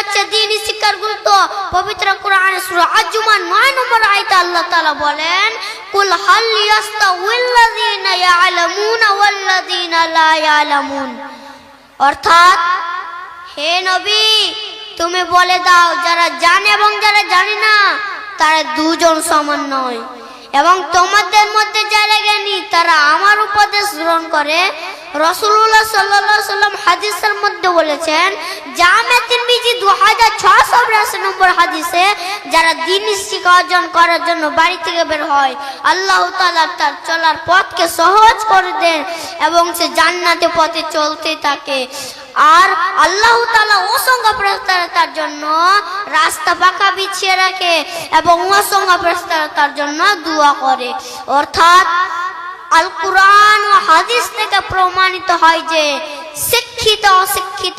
জানাচ্ছে দ্বীন শিক্ষার গুরুত্ব। পবিত্র কোরআনে সূরা আজ-জুমার 9 নম্বর আয়াতে আল্লাহ তাআলা বলেন, কুল হাল ইয়াস্তাউইল্লাযীনা ইয়ালামুনা ওয়াল্লাযীনা লা ইয়ালামুন। অর্থাৎ হে নবী, তুমি বলে দাও, যারা জানে এবং যারা জানে না তারা দুজন সমান নয়, এবং তোমাদের মধ্যে যারা জ্ঞানী তারা আমার উপদেশ গ্রহণ করে। রাসূলুল্লাহ সাল্লাল্লাহু আলাইহি ওয়াসাল্লাম হাদিসের মধ্যে বলেছেন, জামে তিরমিজি 2682 নম্বর হাদিসে, যারা দ্বীন শিক্ষা অর্জন করার জন্য বাড়ি থেকে বের হয়, আল্লাহ তাআলা তার চলার পথকে সহজ করে দেন এবং সে জান্নাতের পথে চলতে থাকে। আর আল্লাহ তাআলা অসংখ্য ফেরেশতারা তার জন্য রাস্তা পাকা বিছিয়ে রাখে এবং অসংখ্য ফেরেশতারা তার জন্য দোয়া করে। অর্থাৎ আল কুরআন ও হাদিস থেকে প্রমাণিত হয় যে শিক্ষিত অশিক্ষিত